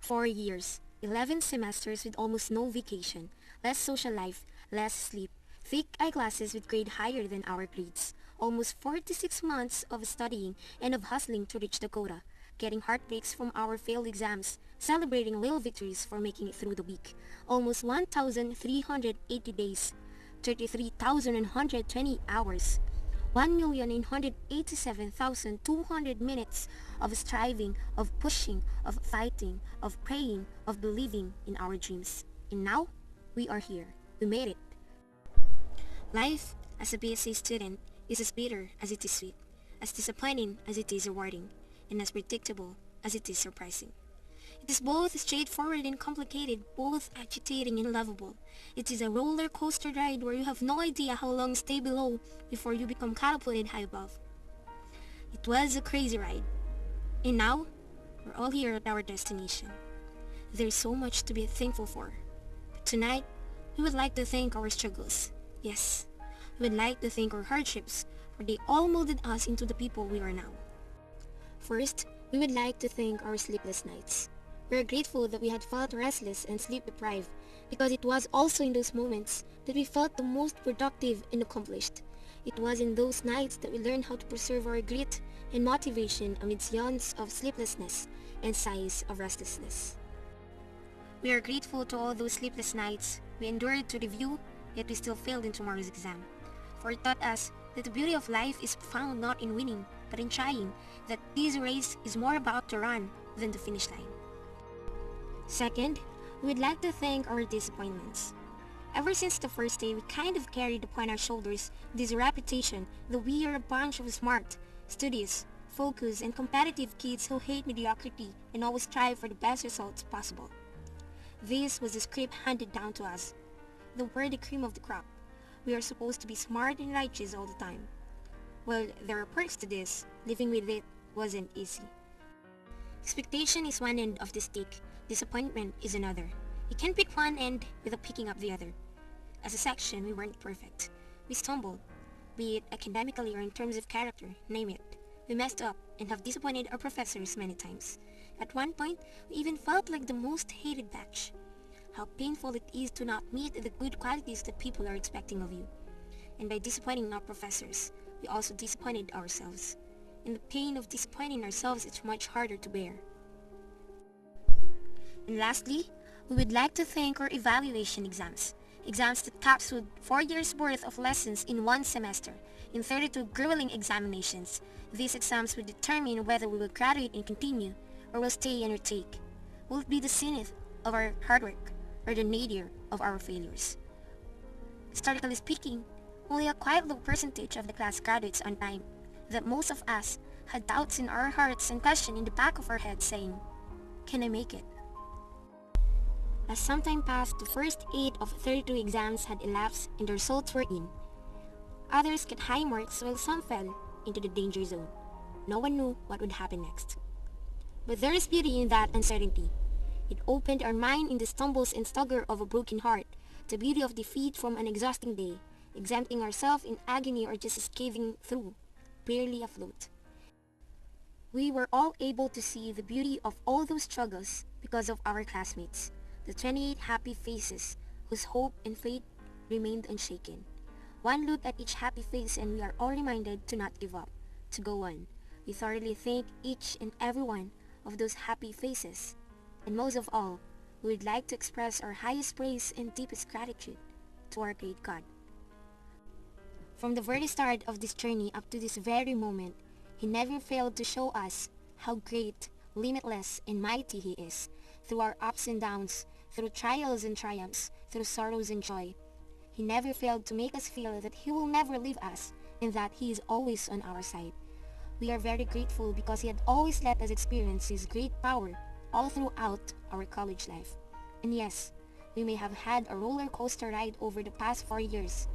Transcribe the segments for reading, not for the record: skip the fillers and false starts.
4 years, 11 semesters with almost no vacation, less social life, less sleep, thick eyeglasses with grade higher than our grades, almost 46 months of studying and of hustling to reach the quota, getting heartbreaks from our failed exams, celebrating little victories for making it through the week, almost 1,380 days, 33,120 hours, 1,987,200 minutes of striving, of pushing, of fighting, of praying, of believing in our dreams. And now, we are here. We made it. Life as a BSc student is as bitter as it is sweet, as disappointing as it is rewarding, and as predictable as it is surprising. It is both straightforward and complicated, both agitating and lovable. It is a roller coaster ride where you have no idea how long to stay below before you become catapulted high above. It was a crazy ride. And now, we're all here at our destination. There's so much to be thankful for. But tonight, we would like to thank our struggles. Yes, we would like to thank our hardships, for they all molded us into the people we are now. First, we would like to thank our sleepless nights. We are grateful that we had felt restless and sleep-deprived because it was also in those moments that we felt the most productive and accomplished. It was in those nights that we learned how to preserve our grit and motivation amidst yawns of sleeplessness and sighs of restlessness. We are grateful to all those sleepless nights we endured to review, yet we still failed in tomorrow's exam. For it taught us that the beauty of life is found not in winning, but in trying, that this race is more about the run than the finish line. Second, we would like to thank our disappointments. Ever since the first day, we kind of carried upon our shoulders this reputation that we are a bunch of smart, studious, focused, and competitive kids who hate mediocrity and always strive for the best results possible. This was the script handed down to us. That we're the cream of the crop. We are supposed to be smart and righteous all the time. Well, there are perks to this. Living with it wasn't easy. Expectation is one end of the stick. Disappointment is another. You can't pick one end without picking up the other. As a section, we weren't perfect. We stumbled, be it academically or in terms of character, name it. We messed up and have disappointed our professors many times. At one point, we even felt like the most hated batch. How painful it is to not meet the good qualities that people are expecting of you. And by disappointing our professors, we also disappointed ourselves. And the pain of disappointing ourselves is much harder to bear. And lastly, we would like to thank our evaluation exams. Exams that capsuled 4 years' worth of lessons in one semester, in 32 grueling examinations. These exams will determine whether we will graduate and continue, or will stay and retake. Will it be the zenith of our hard work, or the nadir of our failures? Historically speaking, only a quite low percentage of the class graduates on time, that most of us had doubts in our hearts and question in the back of our heads saying, "Can I make it?" As some time passed, the first 8 of 32 exams had elapsed and the results were in. Others got high marks while some fell into the danger zone. No one knew what would happen next. But there is beauty in that uncertainty. It opened our mind in the stumbles and stagger of a broken heart, the beauty of defeat from an exhausting day, exempting ourselves in agony or just escaping through, barely afloat. We were all able to see the beauty of all those struggles because of our classmates, the 28 happy faces whose hope and faith remained unshaken. One look at each happy face and we are all reminded to not give up, to go on. We thoroughly thank each and every one of those happy faces. And most of all, we would like to express our highest praise and deepest gratitude to our great God. From the very start of this journey up to this very moment, He never failed to show us how great, limitless, and mighty He is, through our ups and downs, through trials and triumphs, through sorrows and joy. He never failed to make us feel that He will never leave us and that He is always on our side. We are very grateful because He had always let us experience His great power all throughout our college life. And yes, we may have had a roller coaster ride over the past 4 years,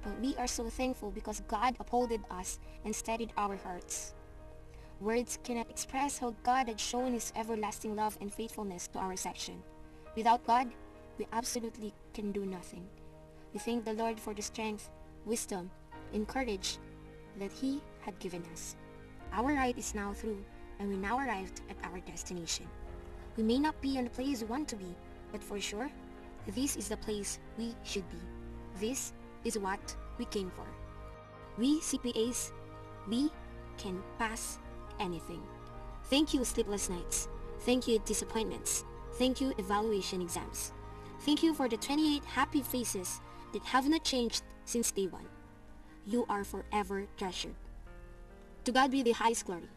but we are so thankful because God upholded us and steadied our hearts. Words cannot express how God had shown His everlasting love and faithfulness to our section. Without God, we absolutely can do nothing. We thank the Lord for the strength, wisdom, and courage that He had given us. Our ride is now through, and we now arrived at our destination. We may not be in the place we want to be, but for sure, this is the place we should be. This is what we came for. We CPAs, we can pass anything. Thank you, sleepless nights. Thank you, disappointments. Thank you, evaluation exams. Thank you for the 28 happy faces that have not changed since day one. You are forever treasured. To God be the highest glory.